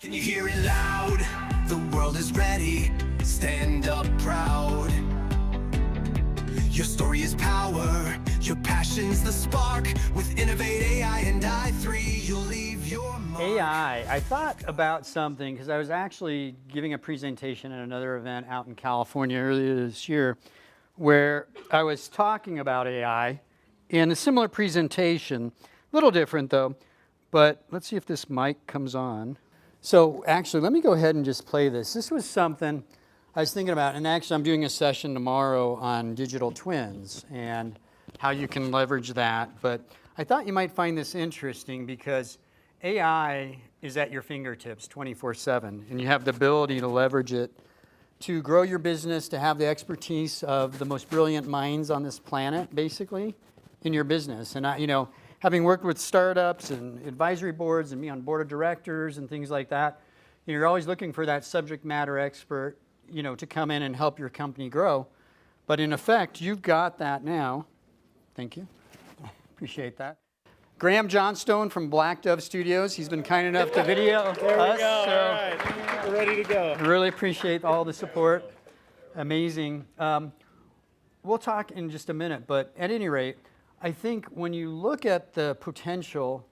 Can you hear it loud? The world is ready. Stand up proud. Your story is power. Your passion's the spark. With Innovate AI and i3, you'll leave your mark. I thought about something because I was actually giving a presentation at another event out in California earlier this year where I was talking about AI in a similar presentation, a little different though, but let's see if this mic comes on. So actually, let me go ahead and just play this. This was something I was thinking about, and actually I'm doing a session tomorrow on digital twins and how you can leverage that. But I thought you might find this interesting because AI is at your fingertips 24/7, and you have the ability to leverage it to grow your business, to have the expertise of the most brilliant minds on this planet, basically, in your business. And having worked with startups and advisory boards and me on board of directors and things like that, you're always looking for that subject matter expert, to come in and help your company grow. But in effect, you've got that now. Thank you. Appreciate that. Graham Johnstone from Black Dove Studios. He's been kind enough to video us. There we go. So all right. We're ready to go. I really appreciate all the support. Amazing. We'll talk in just a minute, but at any rate, I think when you look at the potential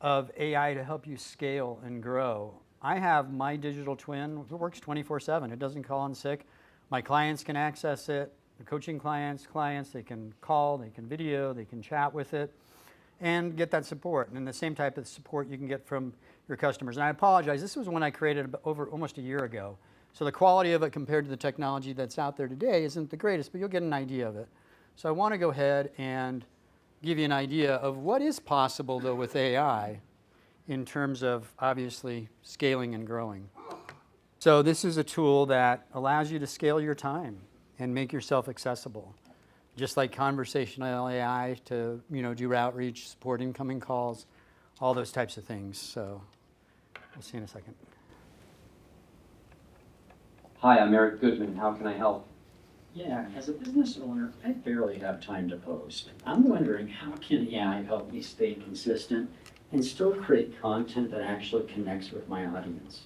of AI to help you scale and grow, I have my digital twin. It works 24/7. It doesn't call in sick. My clients can access it. The coaching clients, they can call, they can video, they can chat with it, and get that support. And the same type of support you can get from your customers. And I apologize, this was one I created over almost a year ago. So the quality of it compared to the technology that's out there today isn't the greatest, but you'll get an idea of it. So I want to go ahead and give you an idea of what is possible, though, with AI in terms of, obviously, scaling and growing. So this is a tool that allows you to scale your time and make yourself accessible. Just like conversational AI to do outreach, support incoming calls, all those types of things. So we'll see in a second. Hi, I'm Eric Goodman. How can I help? Yeah, as a business owner, I barely have time to post. I'm wondering, how can AI help me stay consistent and still create content that actually connects with my audience?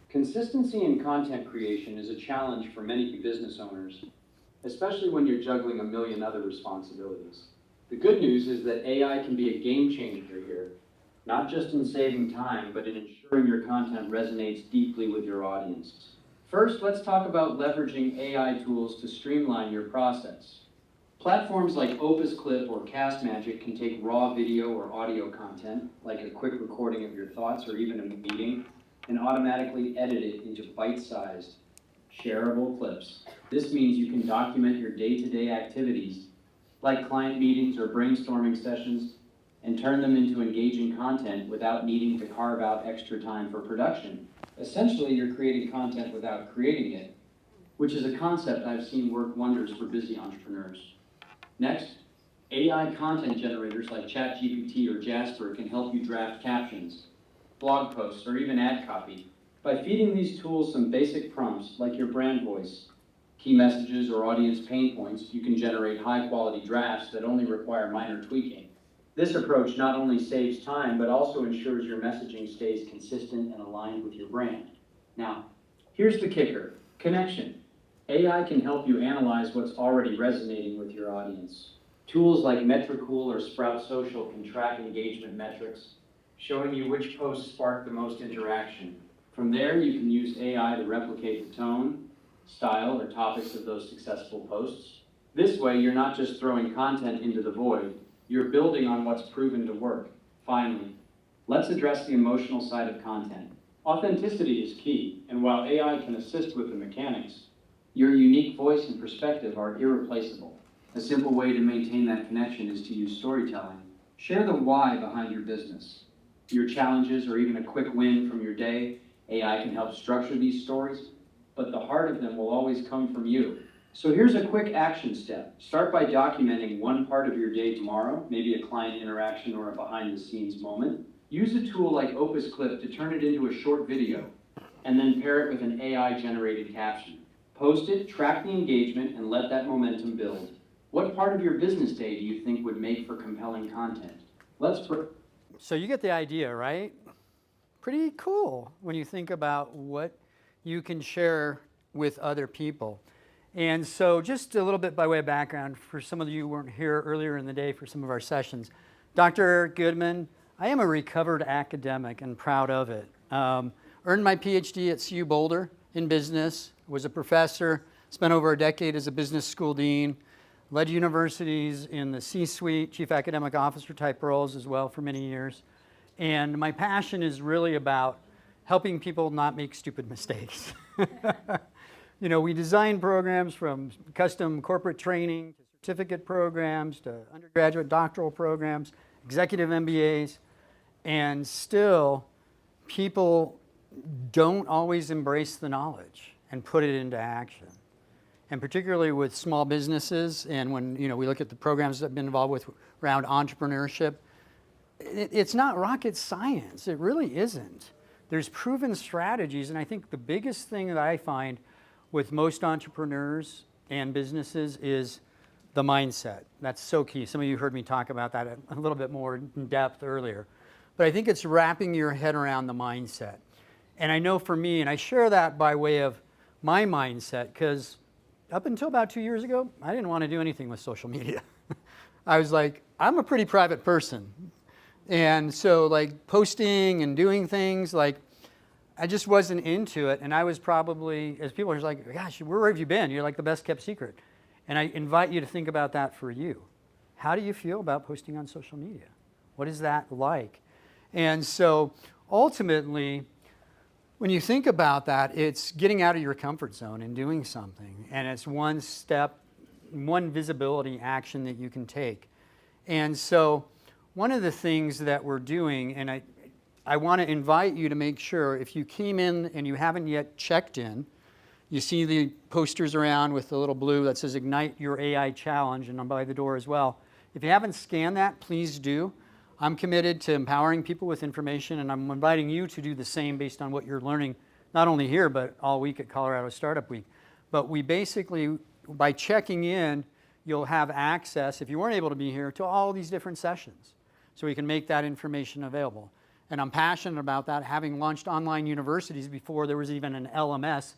Consistency in content creation is a challenge for many business owners, especially when you're juggling a million other responsibilities. The good news is that AI can be a game changer here, not just in saving time, but in ensuring your content resonates deeply with your audience. First, let's talk about leveraging AI tools to streamline your process. Platforms like Opus Clip or Castmagic can take raw video or audio content, like a quick recording of your thoughts or even a meeting, and automatically edit it into bite-sized, shareable clips. This means you can document your day-to-day activities, like client meetings or brainstorming sessions, and turn them into engaging content without needing to carve out extra time for production. Essentially, you're creating content without creating it, which is a concept I've seen work wonders for busy entrepreneurs. Next, AI content generators like ChatGPT or Jasper can help you draft captions, blog posts, or even ad copy. By feeding these tools some basic prompts like your brand voice, key messages, or audience pain points, you can generate high-quality drafts that only require minor tweaking. This approach not only saves time, but also ensures your messaging stays consistent and aligned with your brand. Now, here's the kicker: connection. AI can help you analyze what's already resonating with your audience. Tools like Metricool or Sprout Social can track engagement metrics, showing you which posts spark the most interaction. From there, you can use AI to replicate the tone, style, or topics of those successful posts. This way, you're not just throwing content into the void, you're building on what's proven to work. Finally, let's address the emotional side of content. Authenticity is key, and while AI can assist with the mechanics, your unique voice and perspective are irreplaceable. A simple way to maintain that connection is to use storytelling. Share the why behind your business, your challenges, or even a quick win from your day. AI can help structure these stories, but the heart of them will always come from you. So here's a quick action step. Start by documenting one part of your day tomorrow, maybe a client interaction or a behind-the-scenes moment. Use a tool like Opus Clip to turn it into a short video, and then pair it with an AI-generated caption. Post it, track the engagement, and let that momentum build. What part of your business day do you think would make for compelling content? So you get the idea, right? Pretty cool when you think about what you can share with other people. And so just a little bit by way of background, for some of you who weren't here earlier in the day for some of our sessions, Dr. Eric Goodman, I am a recovered academic and proud of it. Earned my PhD at CU Boulder in business, was a professor, spent over a decade as a business school dean, led universities in the C-suite, chief academic officer type roles as well for many years. And my passion is really about helping people not make stupid mistakes. You know, we design programs from custom corporate training to certificate programs to undergraduate doctoral programs, executive MBAs, and still people don't always embrace the knowledge and put it into action. And particularly with small businesses, and when we look at the programs that I've been involved with around entrepreneurship, it's not rocket science. It really isn't. There's proven strategies, and I think the biggest thing that I find with most entrepreneurs and businesses is the mindset. That's so key. Some of you heard me talk about that a little bit more in depth earlier. But I think it's wrapping your head around the mindset. And I know for me, and I share that by way of my mindset, because up until about 2 years ago, I didn't want to do anything with social media. I was like, I'm a pretty private person. And so like posting and doing things, like I just wasn't into it. And I was probably, as people are like, gosh, where have you been? You're like the best kept secret. And I invite you to think about that for you. How do you feel about posting on social media? What is that like? And so ultimately, when you think about that, it's getting out of your comfort zone and doing something. And it's one step, one visibility action that you can take. And so one of the things that we're doing, and I want to invite you to make sure if you came in and you haven't yet checked in, you see the posters around with the little blue that says Ignite Your AI Challenge, and I'm by the door as well. If you haven't scanned that, please do. I'm committed to empowering people with information, and I'm inviting you to do the same based on what you're learning, not only here, but all week at Colorado Startup Week. But we basically, by checking in, you'll have access, if you weren't able to be here, to all these different sessions. So we can make that information available. And I'm passionate about that, having launched online universities before there was even an LMS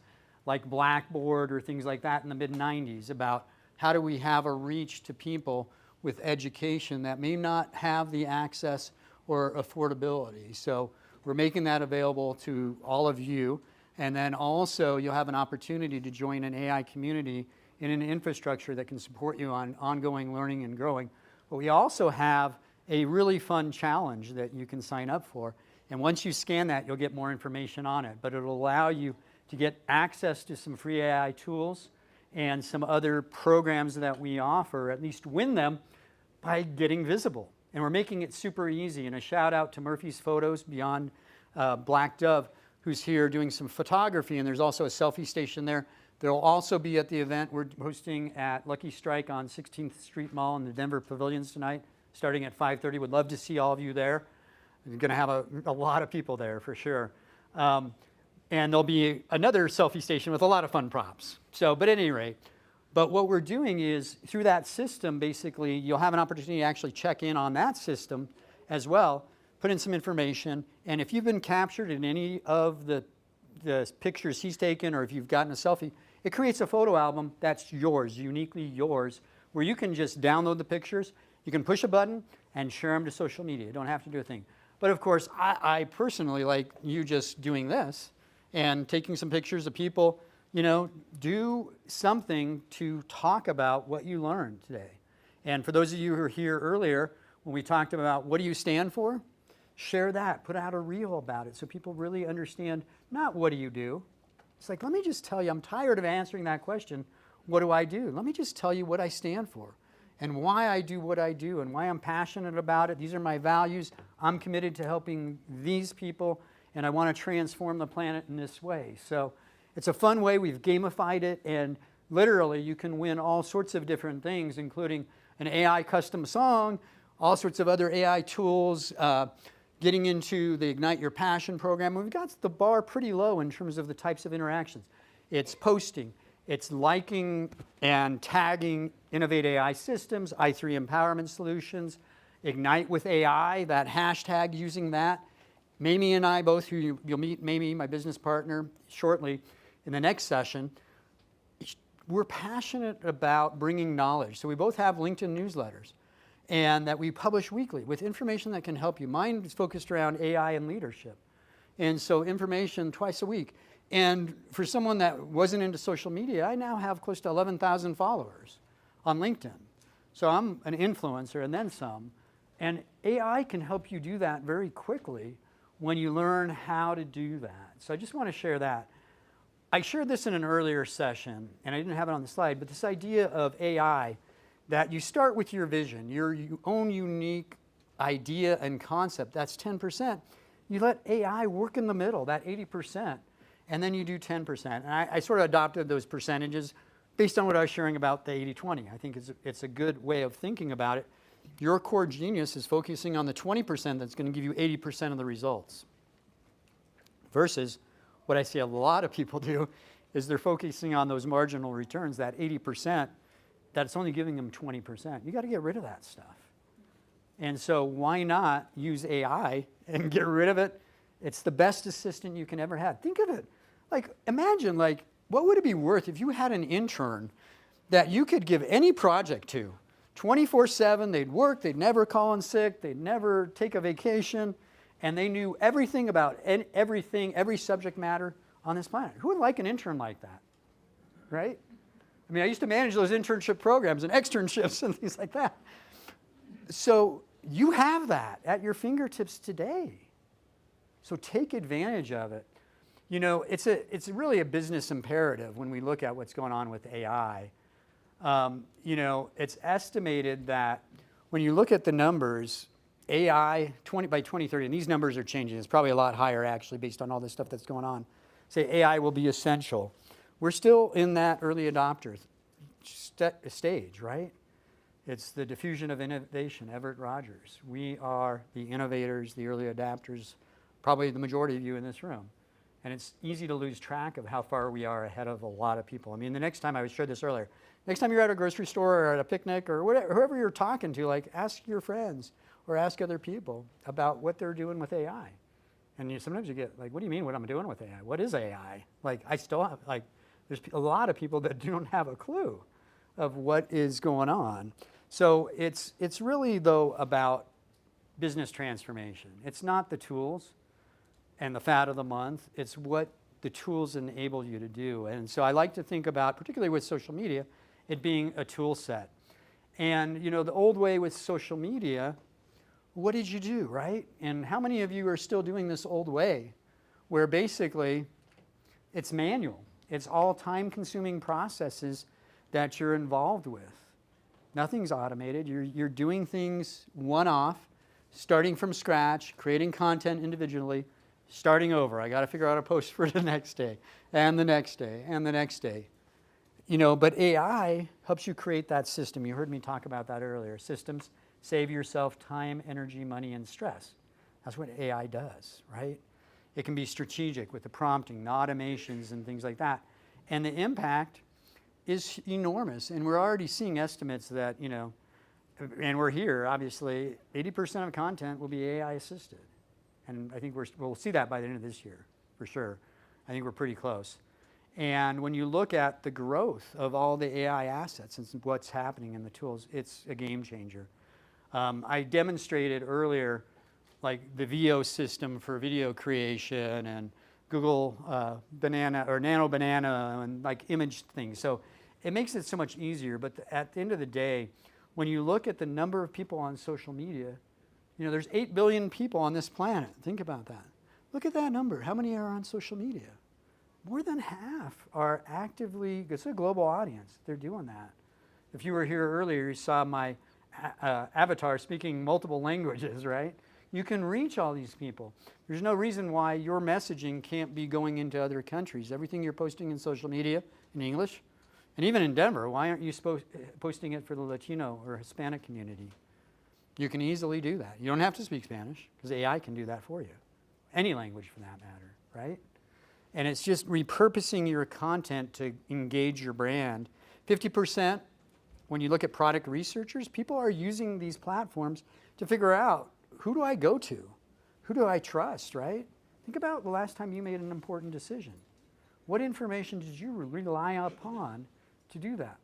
like Blackboard or things like that in the mid-90s, about how do we have a reach to people with education that may not have the access or affordability. So we're making that available to all of you. And then also you'll have an opportunity to join an AI community in an infrastructure that can support you on ongoing learning and growing. But we also have a really fun challenge that you can sign up for. And once you scan that, you'll get more information on it. But it'll allow you to get access to some free AI tools and some other programs that we offer, at least win them by getting visible. And we're making it super easy. And a shout out to Murphy's Photos Beyond Black Dove, who's here doing some photography. And there's also a selfie station there. They'll also be at the event we're hosting at Lucky Strike on 16th Street Mall in the Denver Pavilions tonight, starting at 5:30. Would love to see all of you there. We're going to have a lot of people there for sure. And there'll be another selfie station with a lot of fun props. So, but at any rate, but what we're doing is through that system, basically, you'll have an opportunity to actually check in on that system as well, put in some information. And if you've been captured in any of the pictures he's taken, or if you've gotten a selfie, it creates a photo album that's yours, uniquely yours, where you can just download the pictures. You can push a button and share them to social media. You don't have to do a thing. But of course, I personally like you just doing this and taking some pictures of people. Do something to talk about what you learned today. And for those of you who were here earlier, when we talked about what do you stand for, share that, put out a reel about it so people really understand not what do you do. It's like, let me just tell you, I'm tired of answering that question, what do I do? Let me just tell you what I stand for and why I do what I do and why I'm passionate about it. These are my values. I'm committed to helping these people, and I want to transform the planet in this way. So it's a fun way. We've gamified it, and literally you can win all sorts of different things, including an AI custom song, all sorts of other AI tools, getting into the Ignite Your Passion program. We've got the bar pretty low in terms of the types of interactions. It's posting, it's liking and tagging Innovate AI Systems, i3 Empowerment Solutions, Ignite with AI, that hashtag, using that. Mamie and I both, you'll meet Mamie, my business partner, shortly in the next session. We're passionate about bringing knowledge. So we both have LinkedIn newsletters and that we publish weekly with information that can help you. Mine is focused around AI and leadership. And so information twice a week. And for someone that wasn't into social media, I now have close to 11,000 followers on LinkedIn. So I'm an influencer and then some. And AI can help you do that very quickly when you learn how to do that. So I just want to share that. I shared this in an earlier session, and I didn't have it on the slide, but this idea of AI, that you start with your vision, your own unique idea and concept, that's 10%. You let AI work in the middle, that 80%, and then you do 10%. And I sort of adopted those percentages based on what I was sharing about the 80-20. I think it's a good way of thinking about it. Your core genius is focusing on the 20% that's going to give you 80% of the results. Versus what I see a lot of people do is they're focusing on those marginal returns, that 80%, that's only giving them 20%. You got to get rid of that stuff. And so why not use AI and get rid of it? It's the best assistant you can ever have. Think of it. Like, imagine, like, what would it be worth if you had an intern that you could give any project to 24/7, they'd work, they'd never call in sick, they'd never take a vacation, and they knew everything about everything, every subject matter on this planet. Who would like an intern like that, right? I mean, I used to manage those internship programs and externships and things like that. So you have that at your fingertips today. So take advantage of it. You know, it's really a business imperative when we look at what's going on with AI. You know, it's estimated that when you look at the numbers, AI by 2030, and these numbers are changing. It's probably a lot higher actually based on all this stuff that's going on. Say AI will be essential. We're still in that early adopter stage, right? It's the diffusion of innovation, Everett Rogers. We are the innovators, the early adapters, probably the majority of you in this room. And it's easy to lose track of how far we are ahead of a lot of people. I mean, the next time, I shared this earlier, next time you're at a grocery store or at a picnic or whatever, whoever you're talking to, like, ask your friends or ask other people about what they're doing with AI. And sometimes you get like, what do you mean what I'm doing with AI? What is AI? Like, I still have, like, there's a lot of people that don't have a clue of what is going on. So it's really, though, about business transformation. It's not the tools and the fad of the month. It's what the tools enable you to do. And so I like to think about, particularly with social media, it being a tool set. And, you know, the old way with social media, what did you do, right? And how many of you are still doing this old way where basically it's manual? It's all time-consuming processes that you're involved with. Nothing's automated. You're doing things one-off, starting from scratch, creating content individually, starting over. I got to figure out a post for the next day, and the next day, and the next day. You know, but AI helps you create that system. You heard me talk about that earlier. Systems save yourself time, energy, money, and stress. That's what AI does, right? It can be strategic with the prompting, the automations, and things like that. And the impact is enormous. And we're already seeing estimates that, you know, and we're here, obviously, 80% of content will be AI assisted. And I think we'll see that by the end of this year, for sure. I think we're pretty close. And when you look at the growth of all the AI assets and what's happening in the tools, it's a game changer. I demonstrated earlier, like the VO system for video creation and Google Banana or Nano Banana and like image things. So it makes it so much easier. But at the end of the day, when you look at the number of people on social media, you know, there's 8 billion people on this planet. Think about that. Look at that number. How many are on social media? More than half are actively, it's a global audience. They're doing that. If you were here earlier, you saw my avatar speaking multiple languages, right? You can reach all these people. There's no reason why your messaging can't be going into other countries. Everything you're posting in social media in English, and even in Denver, why aren't you posting it for the Latino or Hispanic community? You can easily do that. You don't have to speak Spanish because AI can do that for you. Any language for that matter, right? And it's just repurposing your content to engage your brand. 50%, when you look at product researchers, people are using these platforms to figure out, who do I go to? Who do I trust, right? Think about the last time you made an important decision. What information did you rely upon to do that?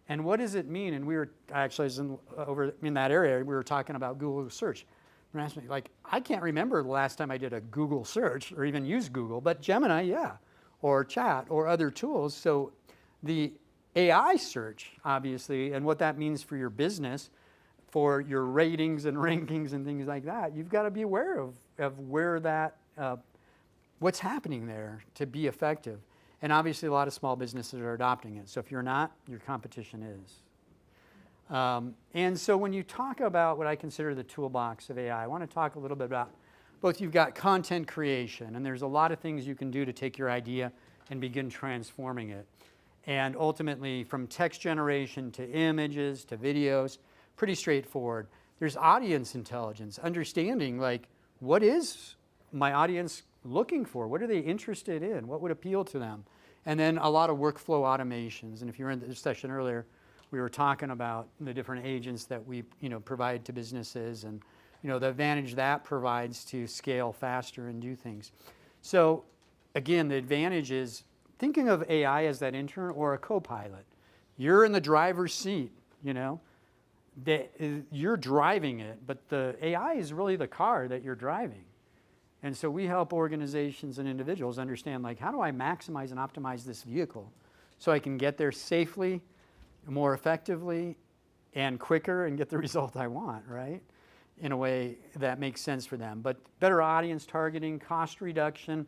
And what does it mean? And we were actually over in that area, we were talking about Google search. And asked me, like, I can't remember the last time I did a Google search or even used Google, but Gemini, yeah, or chat or other tools. So the AI search, obviously, and what that means for your business, for your ratings and rankings and things like that, you've got to be aware of where that, what's happening there to be effective. And obviously a lot of small businesses are adopting it. So if you're not, your competition is. And so when you talk about what I consider the toolbox of AI, I want to talk a little bit about both. You've got content creation, and there's a lot of things you can do to take your idea and begin transforming it. And ultimately, from text generation to images to videos, pretty straightforward. There's audience intelligence, understanding, like, what is my audience looking for? What are they interested in? What would appeal to them? And then a lot of workflow automations. And if you were in the session earlier, we were talking about the different agents that we provide to businesses, and the advantage that provides to scale faster and do things. So again, the advantage is thinking of AI as that intern or a co-pilot. You're in the driver's seat, you're driving it, but the AI is really the car that you're driving. And so we help organizations and individuals understand, like, how do I maximize and optimize this vehicle so I can get there safely, more effectively, and quicker, and get the result I want, right? In a way that makes sense for them. But better audience targeting, cost reduction,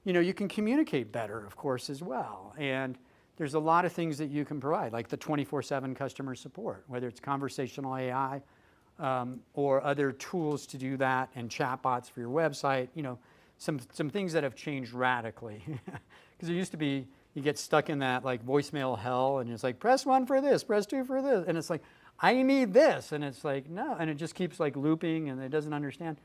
you can communicate better, of course, as well. And there's a lot of things that you can provide, like the 24/7 customer support, whether it's conversational AI, or other tools to do that, and chatbots for your website, some things that have changed radically. Because it used to be, you get stuck in that like voicemail hell, and it's like, press 1 for this, press 2 for this. And it's like, I need this. And it's like, no. And it just keeps like looping, and it doesn't understand.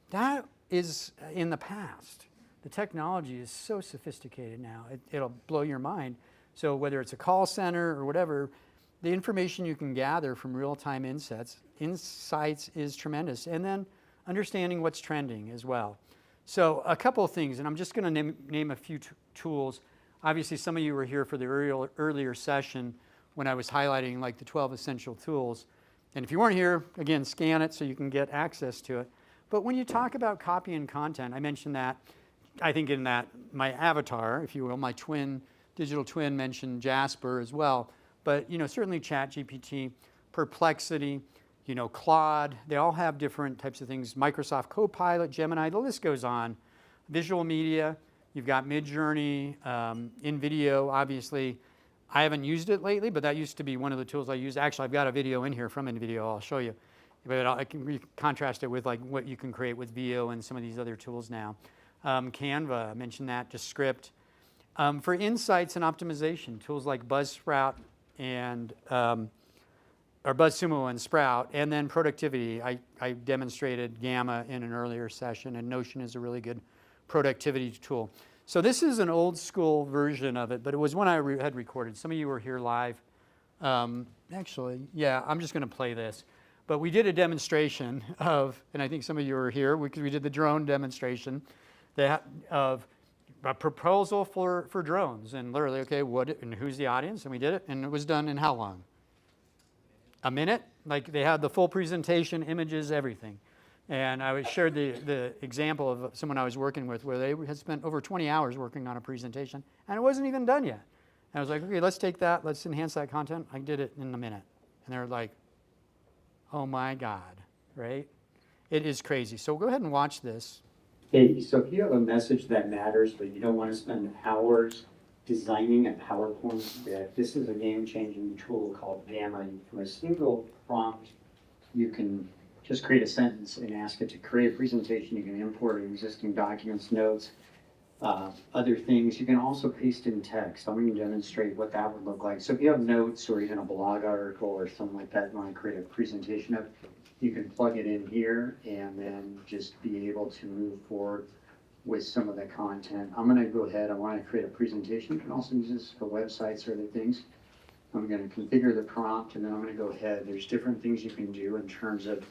That is in the past. The technology is so sophisticated now, it'll blow your mind. So whether it's a call center or whatever, the information you can gather from real-time insights is tremendous. And then understanding what's trending as well. So a couple of things, and I'm just going to name a few tools. Obviously, some of you were here for the earlier session when I was highlighting like the 12 essential tools. And if you weren't here, again, scan it so you can get access to it. But when you talk about copy and content, I mentioned that, I think in that, my avatar, if you will, my digital twin mentioned Jasper as well. But certainly ChatGPT, Perplexity, Claude, they all have different types of things. Microsoft Copilot, Gemini, the list goes on. Visual media, you've got Midjourney, in video, obviously. I haven't used it lately, but that used to be one of the tools I used. Actually, I've got a video in here from InVideo, I'll show you. But I can contrast it with like what you can create with VO and some of these other tools now. Canva, I mentioned that, just script. For insights and optimization, tools like Buzzsprout and or BuzzSumo and Sprout, and then productivity. I demonstrated Gamma in an earlier session, and Notion is a really good productivity tool. So this is an old school version of it, but it was one I had recorded. Some of you were here live. Actually, yeah, I'm just going to play this. But we did a demonstration of, and I think some of you were here, because we did the drone demonstration of a proposal for drones, and literally, okay, and who's the audience? And we did it, and it was done in how long? A minute? Like, they had the full presentation, images, everything. And I shared the example of someone I was working with where they had spent over 20 hours working on a presentation, and it wasn't even done yet. And I was like, okay, let's take that, let's enhance that content. I did it in a minute. And they're like, oh my God, right? It is crazy. So go ahead and watch this. Hey, so if you have a message that matters, but you don't want to spend hours designing a PowerPoint deck, this is a game-changing tool called Gamma. From a single prompt, you can just create a sentence and ask it to create a presentation. You can import existing documents, notes, other things. You can also paste in text. I'm going to demonstrate what that would look like. So if you have notes or even a blog article or something like that you want to create a presentation of, you can plug it in here and then just be able to move forward with some of the content. I'm going to go ahead. I want to create a presentation. You can also use this for websites or other things. I'm going to configure the prompt, and then I'm going to go ahead. There's different things you can do in terms of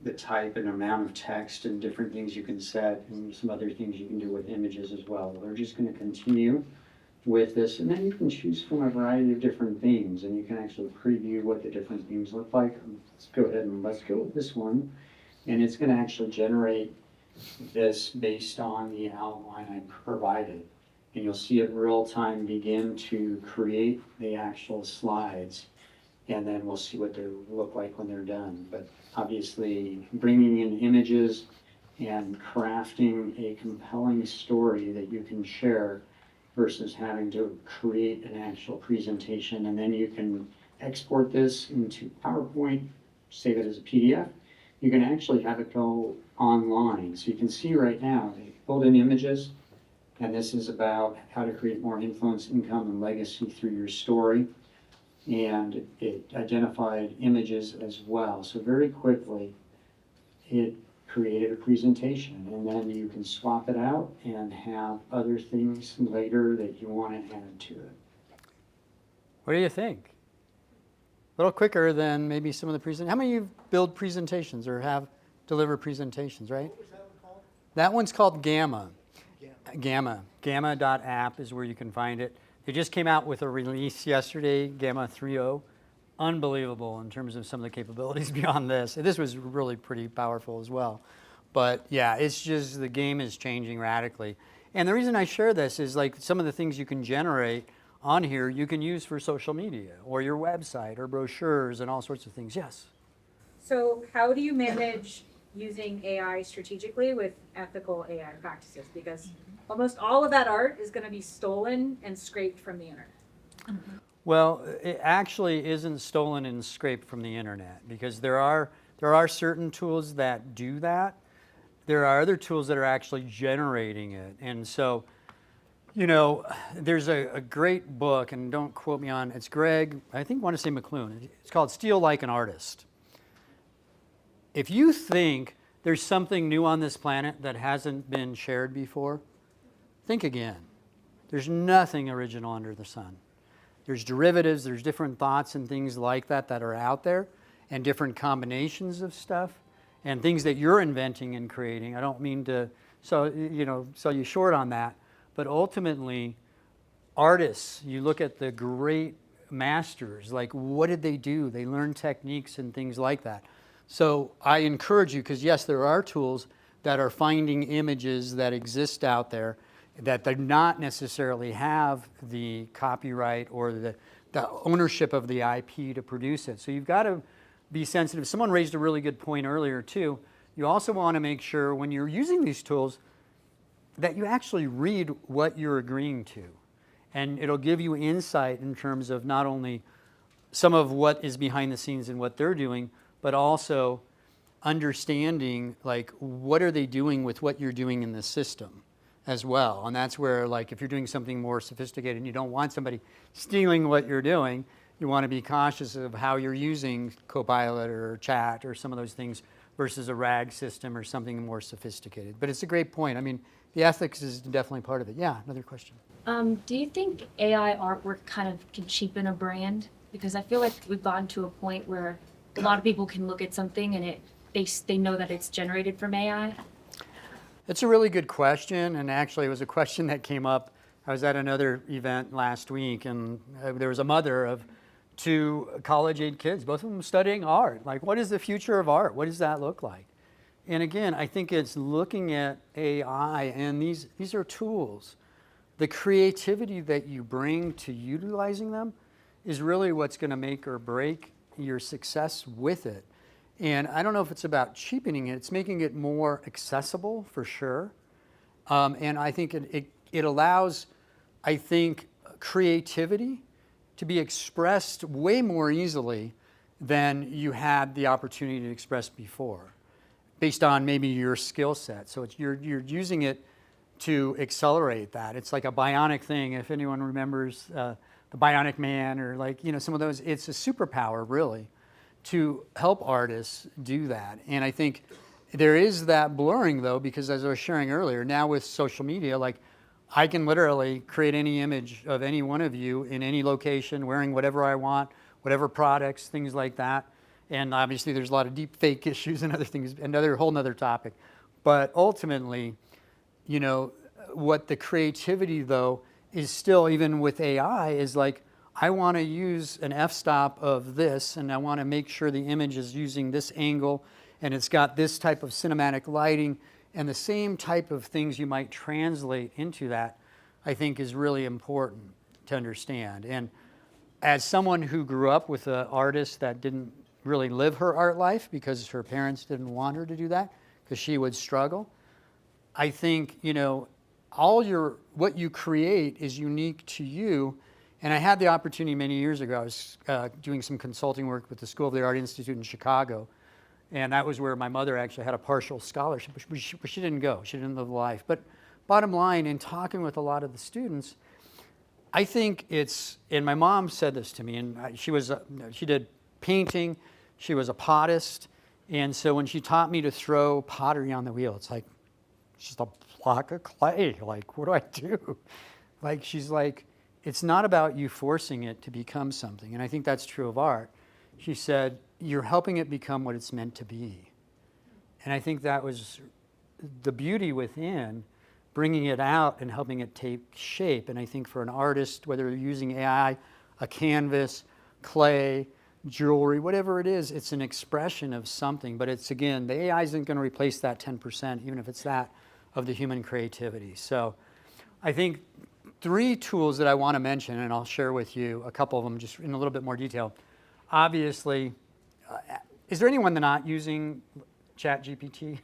the type and amount of text and different things you can set and some other things you can do with images as well. They're just going to continue with this, and then you can choose from a variety of different themes, and you can actually preview what the different themes look like. Let's go ahead and let's go with this one, and it's going to actually generate this based on the outline I provided, and you'll see it real time begin to create the actual slides, and then we'll see what they look like when they're done. But obviously bringing in images and crafting a compelling story that you can share versus having to create an actual presentation, and then you can export this into PowerPoint, save it as a PDF. You can actually have it go online. So you can see right now, they pulled in images, and this is about how to create more influence, income, and legacy through your story. And it identified images as well. So very quickly, it created a presentation, and then you can swap it out and have other things later that you want to add to it. What do you think? A little quicker than maybe some of the presentations. How many of you build presentations or have delivered presentations, right? What was that one called? That one's called Gamma. Gamma. Gamma.app is where you can find it. They just came out with a release yesterday, Gamma 3.0. Unbelievable in terms of some of the capabilities beyond this. This was really pretty powerful as well. But yeah, it's just the game is changing radically. And the reason I share this is like some of the things you can generate on here you can use for social media or your website or brochures and all sorts of things. Yes? So how do you manage using AI strategically with ethical AI practices? Because almost all of that art is going to be stolen and scraped from the internet. Well, it actually isn't stolen and scraped from the internet because there are certain tools that do that. There are other tools that are actually generating it. And so, you know, there's a great book, and don't quote me on, it's Greg, I think want to say McLuhan. It's called Steal Like an Artist. If you think there's something new on this planet that hasn't been shared before, think again. There's nothing original under the sun. There's derivatives, there's different thoughts and things like that that are out there, and different combinations of stuff, and things that you're inventing and creating. I don't mean to sell you short on that, but ultimately, artists, you look at the great masters, like what did they do? They learned techniques and things like that. So I encourage you, because yes, there are tools that are finding images that exist out there that do not necessarily have the copyright or the ownership of the IP to produce it. So you've got to be sensitive. Someone raised a really good point earlier too. You also want to make sure when you're using these tools that you actually read what you're agreeing to. And it'll give you insight in terms of not only some of what is behind the scenes and what they're doing, but also understanding like what are they doing with what you're doing in the system as well. And that's where, like, if you're doing something more sophisticated and you don't want somebody stealing what you're doing, you want to be cautious of how you're using Copilot or chat or some of those things versus a RAG system or something more sophisticated. But it's a great point. I mean, the ethics is definitely part of it. Yeah, another question. Do you think AI artwork kind of can cheapen a brand? Because I feel like we've gotten to a point where a lot of people can look at something and they know that it's generated from AI. It's a really good question, and actually it was a question that came up. I was at another event last week, and there was a mother of 2 college-age kids, both of them studying art. Like, what is the future of art? What does that look like? And again, I think it's looking at AI, and these are tools. The creativity that you bring to utilizing them is really what's going to make or break your success with it. And I don't know if it's about cheapening it, it's making it more accessible for sure. And I think it allows, I think, creativity to be expressed way more easily than you had the opportunity to express before, based on maybe your skill set. So you're using it to accelerate that. It's like a bionic thing, if anyone remembers the Bionic Man or some of those, it's a superpower really, to help artists do that. And I think there is that blurring though, because as I was sharing earlier, now with social media, like I can literally create any image of any one of you in any location, wearing whatever I want, whatever products, things like that. And obviously there's a lot of deep fake issues and other things, another whole nother topic. But ultimately, you know, what the creativity though is still, even with AI, is like, I want to use an f-stop of this, and I want to make sure the image is using this angle, and it's got this type of cinematic lighting, and the same type of things you might translate into that, I think is really important to understand. And as someone who grew up with an artist that didn't really live her art life because her parents didn't want her to do that, because she would struggle, I think, you know, what you create is unique to you. And I had the opportunity many years ago. I was doing some consulting work with the School of the Art Institute in Chicago. And that was where my mother actually had a partial scholarship, but she didn't go. She didn't live life. But bottom line, in talking with a lot of the students, I think it's, and my mom said this to me, and she did painting, she was a pottist. And so when she taught me to throw pottery on the wheel, it's like, it's just a block of clay. Like, what do I do? Like, she's like, it's not about you forcing it to become something. And I think that's true of art. She said, you're helping it become what it's meant to be. And I think that was the beauty within bringing it out and helping it take shape. And I think for an artist, whether you're using AI, a canvas, clay, jewelry, whatever it is, it's an expression of something. But it's, again, the AI isn't going to replace that 10%, even if it's that, of the human creativity. So I think 3 tools that I want to mention, and I'll share with you a couple of them just in a little bit more detail. Obviously, is there anyone not using ChatGPT?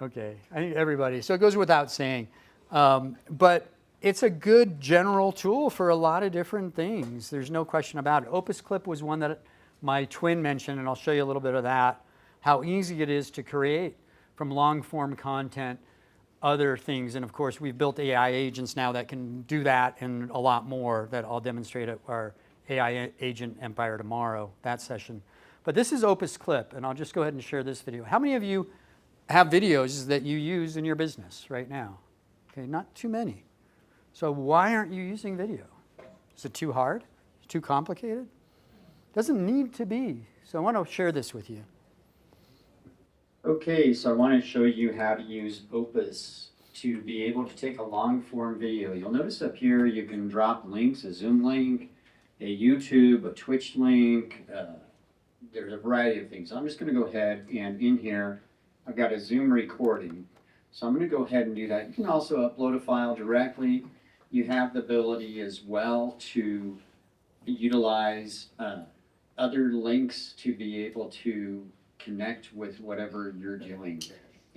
Okay, I think everybody. So it goes without saying. But it's a good general tool for a lot of different things. There's no question about it. Opus Clip was one that my twin mentioned, and I'll show you a little bit of that, how easy it is to create from long-form content, other things. And of course, we've built AI agents now that can do that and a lot more that I'll demonstrate at our AI Agent Empire tomorrow, that session. But this is Opus Clip, and I'll just go ahead and share this video. How many of you have videos that you use in your business right now? Okay, not too many. So why aren't you using video? Is it too hard? Too complicated? Doesn't need to be. So I want to share this with you. Okay, so I want to show you how to use Opus to be able to take a long form video. You'll notice up here you can drop links, a Zoom link, a YouTube, a Twitch link. There's a variety of things. I'm just going to go ahead and in here, I've got a Zoom recording. So I'm going to go ahead and do that. You can also upload a file directly. You have the ability as well to utilize other links to be able to connect with whatever you're doing.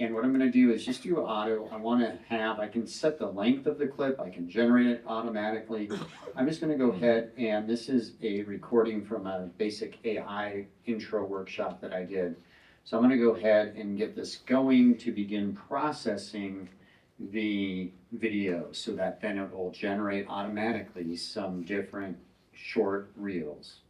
And what I'm going to do is just do auto. I can set the length of the clip. I can generate it automatically. I'm just going to go ahead, and this is a recording from a basic AI intro workshop that I did. So I'm going to go ahead and get this going to begin processing the video so that then it will generate automatically some different short reels.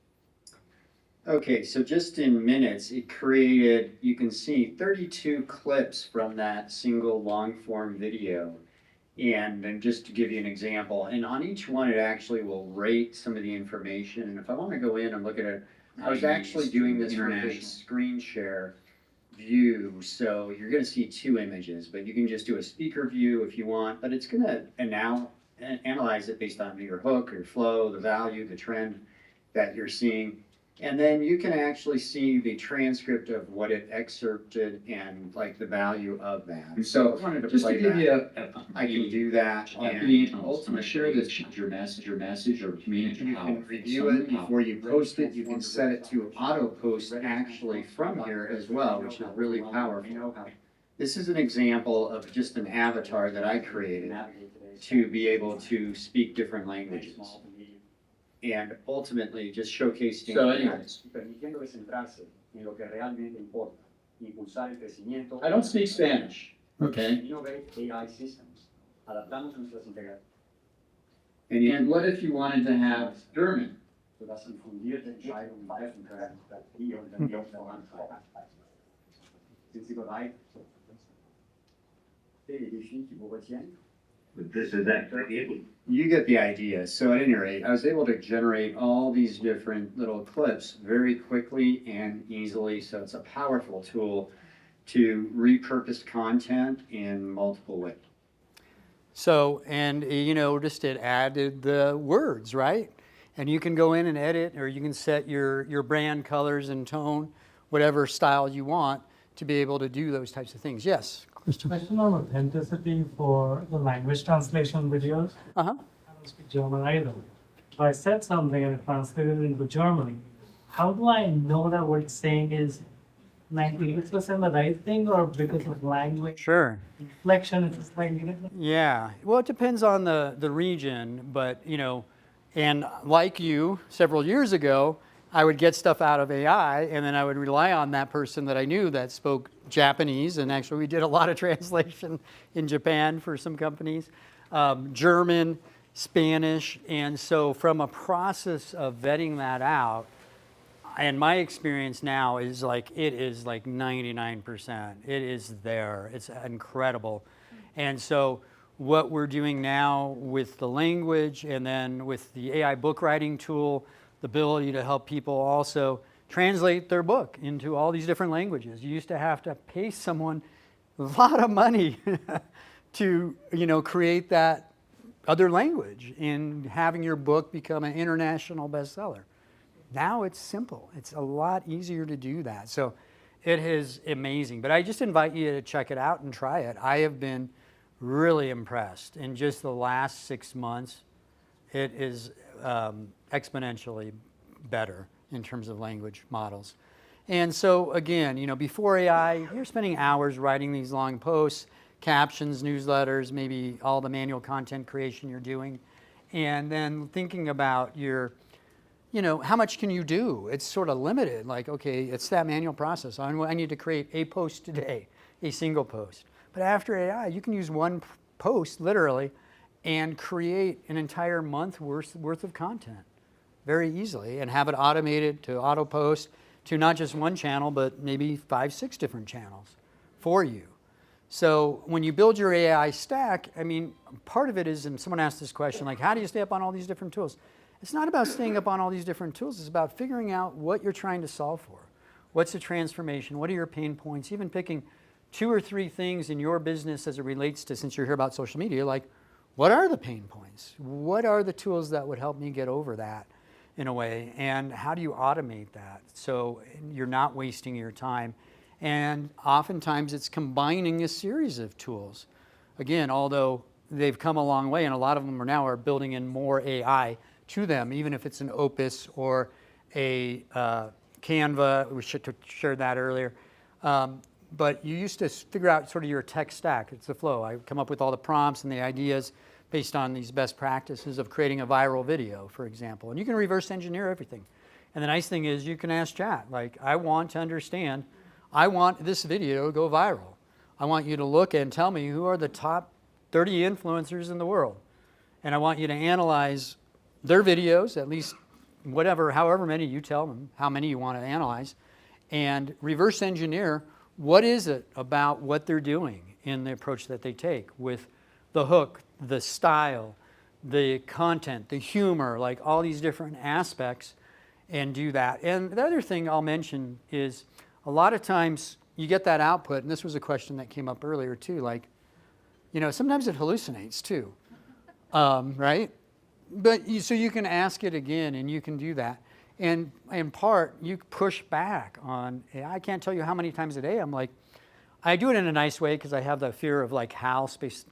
Okay, so just in minutes, it created, you can see 32 clips from that single long form video. And then just to give you an example, and on each one, it actually will rate some of the information. And if I want to go in and look at it, I was actually doing this with a screen share view. So you're going to see 2 images, but you can just do a speaker view if you want, but it's going to analyze it based on your hook, your flow, the value, the trend that you're seeing. And then you can actually see the transcript of what it excerpted and like the value of that. So just to give you I can do that and ultimately share this your message or communicate. You can review it before you post it. You can set it to auto post actually from here as well, which is really powerful. This is an example of just an avatar that I created to be able to speak different languages. And ultimately just showcasing. So anyways, I don't speak Spanish, okay? And what if you wanted to have German? But this is that it. You get the idea. So at any rate, I was able to generate all these different little clips very quickly and easily. So it's a powerful tool to repurpose content in multiple ways. So, and just it added the words, right? And you can go in and edit, or you can set your brand colors and tone, whatever style you want, to be able to do those types of things. Yes, Christopher. Question on authenticity for the language translation videos. Uh-huh. I don't speak German either. If I said something and it translated into German, how do I know that what it's saying is 98% the right thing, or because of language Sure. inflection, it's slightly different? Yeah. Well, it depends on the region, but and like you, several years ago, I would get stuff out of AI, and then I would rely on that person that I knew that spoke Japanese, and actually we did a lot of translation in Japan for some companies, German, Spanish, and so from a process of vetting that out, and my experience now is it is like 99%. It is there. It's incredible. And so what we're doing now with the language and then with the AI book writing tool, the ability to help people also translate their book into all these different languages. You used to have to pay someone a lot of money to create that other language and having your book become an international bestseller. Now it's simple. It's a lot easier to do that. So it is amazing. But I just invite you to check it out and try it. I have been really impressed. In just the last 6 months, it is exponentially better in terms of language models. And so again, before AI, you're spending hours writing these long posts, captions, newsletters, maybe all the manual content creation you're doing, and then thinking about how much can you do? It's sort of limited. Like, okay, it's that manual process. I need to create a post today, a single post. But after AI, you can use one post, literally, and create an entire month worth of content very easily and have it automated to auto post to not just one channel, but maybe 5, 6 different channels for you. So when you build your AI stack, part of it is, and someone asked this question, like, how do you stay up on all these different tools? It's not about staying up on all these different tools. It's about figuring out what you're trying to solve for. What's the transformation? What are your pain points? Even picking 2 or 3 things in your business as it relates to, since you're here about social media, like, what are the pain points? What are the tools that would help me get over that in a way? And how do you automate that so you're not wasting your time? And oftentimes it's combining a series of tools. Again, although they've come a long way and a lot of them are building in more AI to them, even if it's an Opus or a Canva. We shared that earlier. But you used to figure out sort of your tech stack. It's the flow. I come up with all the prompts and the ideas based on these best practices of creating a viral video, for example. And you can reverse engineer everything. And the nice thing is you can ask chat, like, I want to understand, I want this video to go viral. I want you to look and tell me who are the top 30 influencers in the world. And I want you to analyze their videos, at least however many you tell them, how many you want to analyze, and reverse engineer what is it about what they're doing in the approach that they take with the hook, the style, the content, the humor, like all these different aspects, and do that. And the other thing I'll mention is a lot of times you get that output, and this was a question that came up earlier too, like, sometimes it hallucinates too, right? But so you can ask it again and you can do that. And in part, you push back on, I can't tell you how many times a day I'm like, I do it in a nice way because I have the fear of like HAL, Space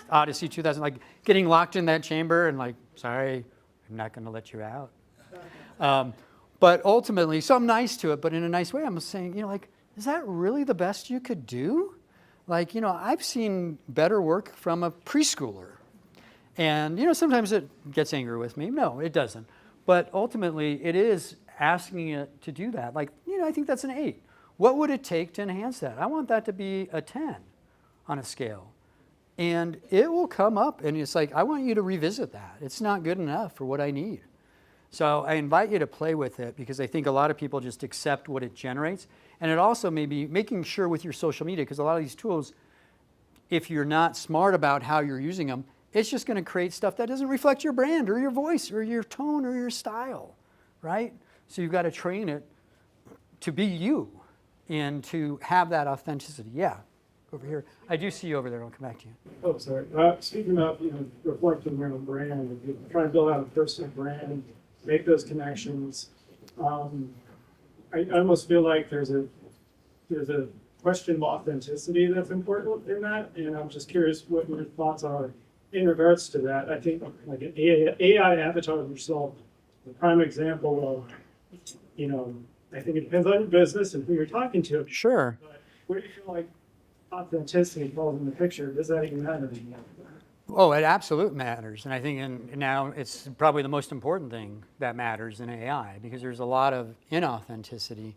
Odyssey 2000, like getting locked in that chamber and like, sorry, I'm not going to let you out. But ultimately, so I'm nice to it, but in a nice way, I'm saying, is that really the best you could do? Like, I've seen better work from a preschooler. And, sometimes it gets angry with me. No, it doesn't. But ultimately, it is asking it to do that. Like, I think that's an 8. What would it take to enhance that? I want that to be a 10 on a scale. And it will come up, and it's like, I want you to revisit that. It's not good enough for what I need. So I invite you to play with it because I think a lot of people just accept what it generates. And it also may be making sure with your social media, because a lot of these tools, if you're not smart about how you're using them, it's just going to create stuff that doesn't reflect your brand or your voice or your tone or your style, right? So you've got to train it to be you and to have that authenticity. Yeah, over here. I do see you over there. I'll come back to you. Oh, sorry. Speaking of, reflecting your own brand, if you try to build out a personal brand, make those connections. I almost feel like there's a question of authenticity that's important in that, and I'm just curious what your thoughts are in regards to that. I think like an AI avatar of yourself, the prime example of, I think it depends on your business and who you're talking to. Sure. But where do you feel like authenticity falls in the picture? Does that even matter? Oh, it absolutely matters. And I think now it's probably the most important thing that matters in AI, because there's a lot of inauthenticity.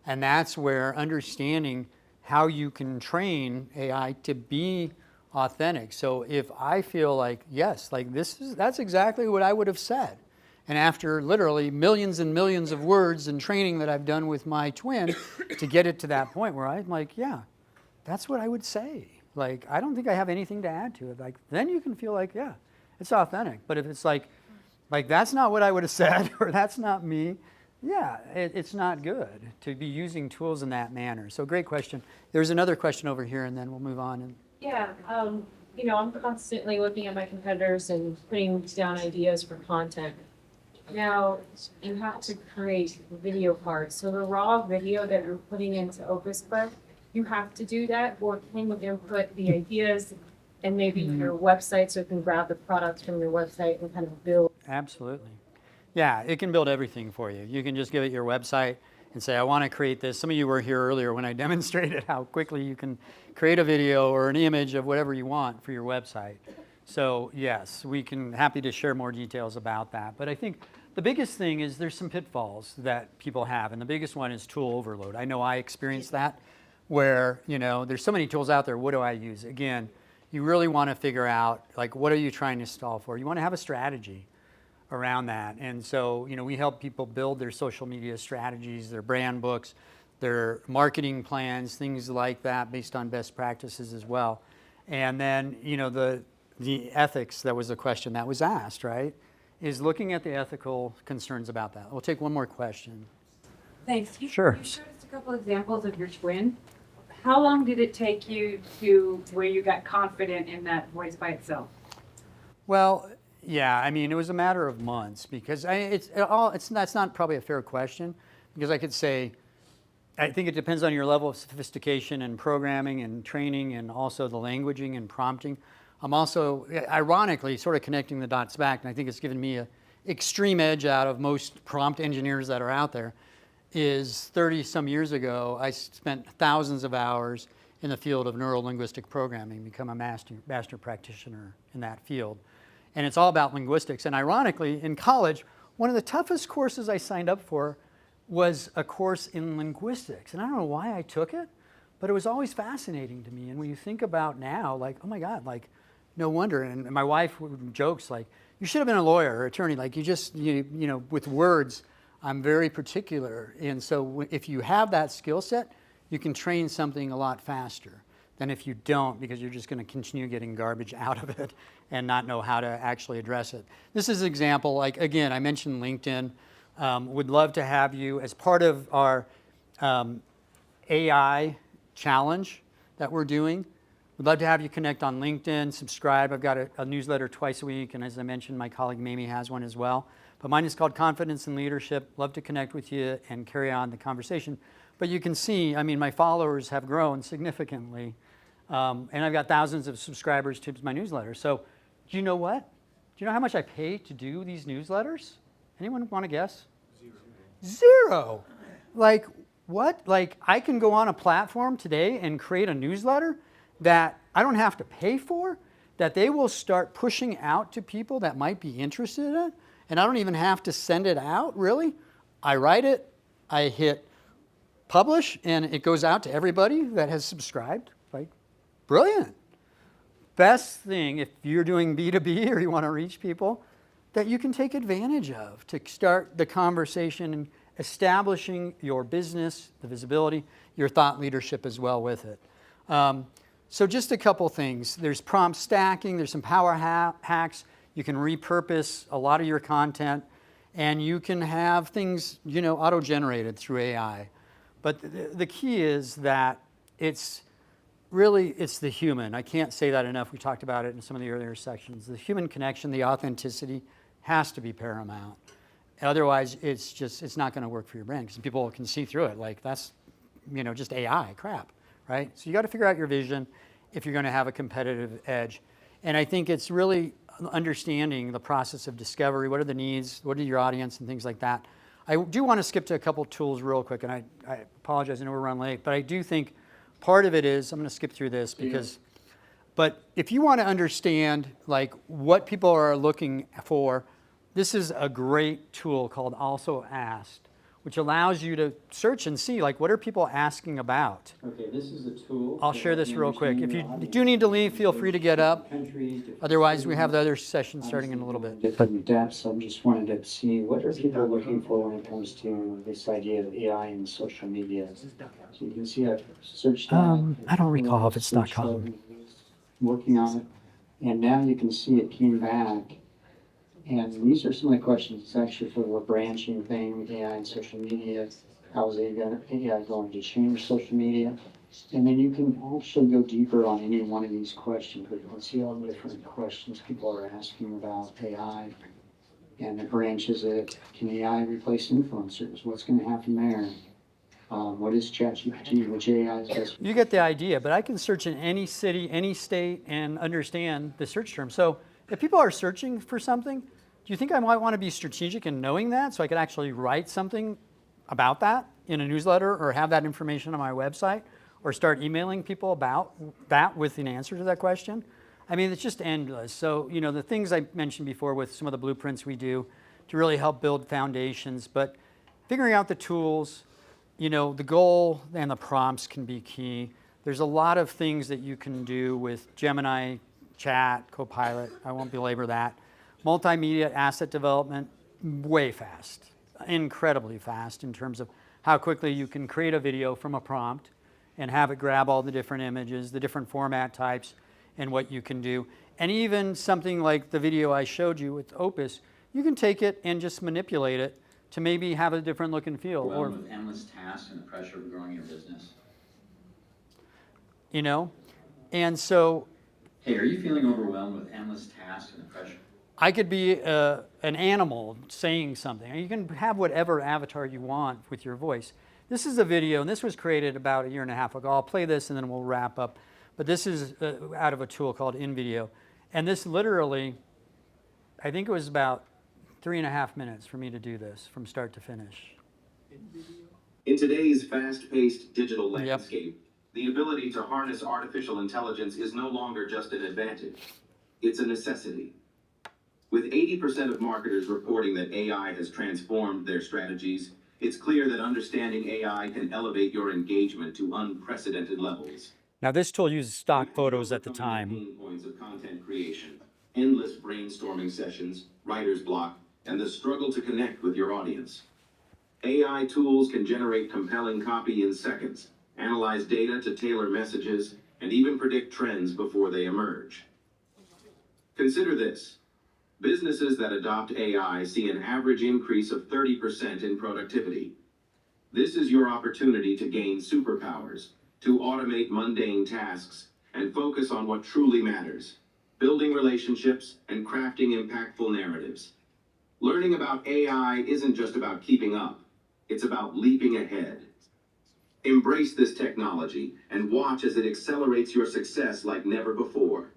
And that's where understanding how you can train AI to be authentic. So if I feel like, yes, like that's exactly what I would have said. And after literally millions and millions of words and training that I've done with my twin to get it to that point where I'm like, yeah, that's what I would say. Like, I don't think I have anything to add to it. Like, then you can feel like, yeah, it's authentic. But if it's like that's not what I would have said, or that's not me, yeah, it's not good to be using tools in that manner. So great question. There's another question over here, and then we'll move on. Yeah, I'm constantly looking at my competitors and putting down ideas for content. Now, you have to create video parts. So the raw video that you're putting into Opus Clip, you have to do that, or can you input the ideas and maybe your website so it can grab the products from your website and kind of build? Absolutely. Yeah, it can build everything for you. You can just give it your website and say, I want to create this. Some of you were here earlier when I demonstrated how quickly you can create a video or an image of whatever you want for your website. So yes, we can happy to share more details about that. But I think the biggest thing is there's some pitfalls that people have, and the biggest one is tool overload. I know I experienced that, where there's so many tools out there. What do I use? Again, you really want to figure out, like, what are you trying to solve for? You want to have a strategy around that. And so we help people build their social media strategies, their brand books, their marketing plans, things like that, based on best practices as well. And then the ethics, that was a question that was asked, right, is looking at the ethical concerns about that. We'll take one more question. Thanks. Sure. You showed us a couple examples of your twin. How long did it take you to where you got confident in that voice by itself? Well, yeah, I mean, it was a matter of months, because that's not probably a fair question, because I could say, I think it depends on your level of sophistication and programming and training, and also the languaging and prompting. I'm also, ironically, sort of connecting the dots back, and I think it's given me an extreme edge out of most prompt engineers that are out there, is 30-some years ago, I spent thousands of hours in the field of neuro-linguistic programming, become a master practitioner in that field. And it's all about linguistics. And ironically, in college, one of the toughest courses I signed up for was a course in linguistics. And I don't know why I took it, but it was always fascinating to me. And when you think about now, like, oh my God, like, no wonder. And my wife jokes, like, you should have been a lawyer or attorney. Like, with words, I'm very particular. And so if you have that skill set, you can train something a lot faster than if you don't, because you're just going to continue getting garbage out of it and not know how to actually address it. This is an example, like, again, I mentioned LinkedIn. Would love to have you as part of our AI challenge that we're doing. We'd love to have you connect on LinkedIn, subscribe. I've got a newsletter twice a week, and as I mentioned, my colleague Mamie has one as well. But mine is called Confidence in Leadership. Love to connect with you and carry on the conversation. But you can see, I mean, my followers have grown significantly, and I've got thousands of subscribers to my newsletter. So do you know what? Do you know how much I pay to do these newsletters? Anyone want to guess? Zero. Like, what? Like, I can go on a platform today and create a newsletter that I don't have to pay for, that they will start pushing out to people that might be interested in it, and I don't even have to send it out, really. I write it, I hit publish, and it goes out to everybody that has subscribed. Like, brilliant. Best thing, if you're doing B2B or you want to reach people, that you can take advantage of to start the conversation and establishing your business, the visibility, your thought leadership as well with it. So just a couple things. There's prompt stacking, there's some power hacks. You can repurpose a lot of your content, and you can have things, auto-generated through AI. But the key is that it's the human. I can't say that enough. We talked about it in some of the earlier sections. The human connection, the authenticity has to be paramount. Otherwise, it's not going to work for your brand because people can see through it. Like that's, just AI crap, right? So you got to figure out your vision if you're going to have a competitive edge. And I think it's really understanding the process of discovery. What are the needs? What are your audience and things like that? I do want to skip to a couple tools real quick, and I apologize. I know we're running late, but I do think part of it is, I'm going to skip through this because, but if you want to understand like what people are looking for, this is a great tool called Also Asked, which allows you to search and see like what are people asking about. Okay, this is a tool. I'll share this real quick. If you do need to leave, feel free to get up. Otherwise, we have the other session starting in a little bit. Different depths. I just wanted to see what are people looking for when it comes to this idea of AI and social media. So you can see I've searched that. I don't recall if it's .com. Working on it. And now you can see it came back. And these are some of the questions. It's actually for the branching thing, AI and social media. How is AI going to change social media? And then you can actually go deeper on any one of these questions. But you can see all the different questions people are asking about AI. And it branches it. Can AI replace influencers? What's going to happen there? What is ChatGPT? Which AI is best? You get the idea, but I can search in any city, any state, and understand the search term. So if people are searching for something, do you think I might want to be strategic in knowing that so I could actually write something about that in a newsletter or have that information on my website or start emailing people about that with an answer to that question? I mean, it's just endless. So, the things I mentioned before with some of the blueprints we do to really help build foundations, but figuring out the tools, the goal and the prompts can be key. There's a lot of things that you can do with Gemini, Chat, Copilot. I won't belabor that. Multimedia asset development, way fast, incredibly fast in terms of how quickly you can create a video from a prompt and have it grab all the different images, the different format types, and what you can do. And even something like the video I showed you with Opus, you can take it and just manipulate it to maybe have a different look and feel. Or with endless tasks and the pressure of growing your business. And so. Hey, are you feeling overwhelmed with endless tasks and the pressure? I could be an animal saying something. You can have whatever avatar you want with your voice. This is a video, and this was created about 1.5 years ago. I'll play this and then we'll wrap up. But this is out of a tool called InVideo. And this literally, I think it was about 3.5 minutes for me to do this from start to finish. In today's fast-paced digital landscape, the ability to harness artificial intelligence is no longer just an advantage. It's a necessity. With 80% of marketers reporting that AI has transformed their strategies, it's clear that understanding AI can elevate your engagement to unprecedented levels. Now, this tool uses stock photos at the time. Pain points of content creation, endless brainstorming sessions, writer's block, and the struggle to connect with your audience. AI tools can generate compelling copy in seconds, analyze data to tailor messages, and even predict trends before they emerge. Consider this. Businesses that adopt AI see an average increase of 30% in productivity. This is your opportunity to gain superpowers, to automate mundane tasks, and focus on what truly matters, building relationships and crafting impactful narratives. Learning about AI isn't just about keeping up, it's about leaping ahead. Embrace this technology and watch as it accelerates your success like never before.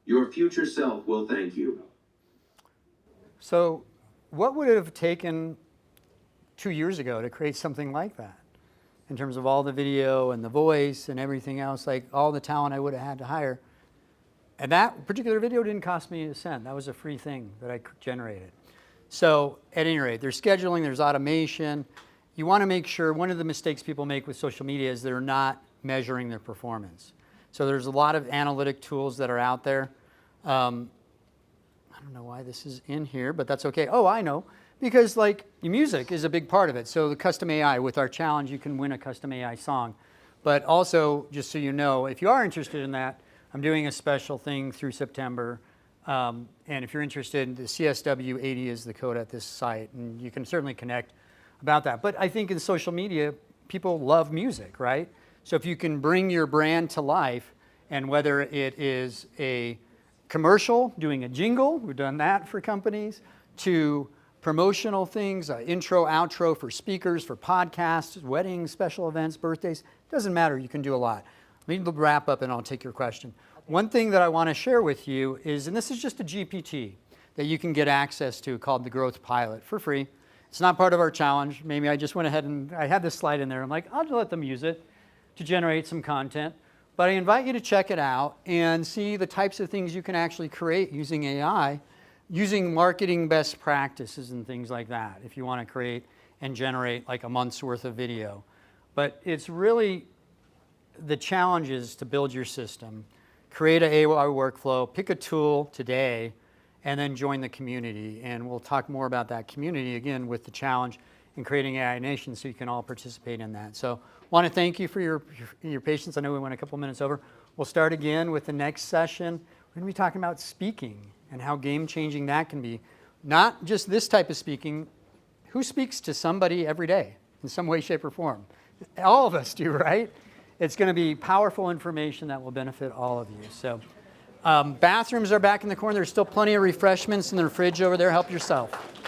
Your future self will thank you. So what would it have taken 2 years ago to create something like that? In terms of all the video and the voice and everything else, like all the talent I would have had to hire. And that particular video didn't cost me a cent. That was a free thing that I generated. So at any rate, there's scheduling, there's automation. You want to make sure, one of the mistakes people make with social media is they're not measuring their performance. So there's a lot of analytic tools that are out there. I don't know why this is in here, but that's okay. Oh, I know. Because like music is a big part of it. So the custom AI, with our challenge, you can win a custom AI song. But also, just so you know, if you are interested in that, I'm doing a special thing through September. And if you're interested, the CSW80 is the code at this site, and you can certainly connect about that. But I think in social media, people love music, right? So if you can bring your brand to life, and whether it is a commercial, doing a jingle, we've done that for companies, to promotional things, intro, outro for speakers, for podcasts, weddings, special events, birthdays, doesn't matter, you can do a lot. Let me wrap up and I'll take your question. One thing that I want to share with you is, and this is just a GPT that you can get access to called the Growth Pilot for free. It's not part of our challenge. Maybe I just went ahead and I had this slide in there. I'm like, I'll just let them use it to generate some content. But I invite you to check it out and see the types of things you can actually create using AI, using marketing best practices and things like that, if you want to create and generate like a month's worth of video. But it's really, the challenge is to build your system, create an AI workflow, pick a tool today, and then join the community. And we'll talk more about that community again with the challenge in creating AI Nation, so you can all participate in that. So want to thank you for your patience. I know we went a couple minutes over. We'll start again with the next session. We're going to be talking about speaking and how game-changing that can be. Not just this type of speaking. Who speaks to somebody every day in some way, shape, or form? All of us do, right? It's going to be powerful information that will benefit all of you. So bathrooms are back in the corner. There's still plenty of refreshments in the fridge over there. Help yourself.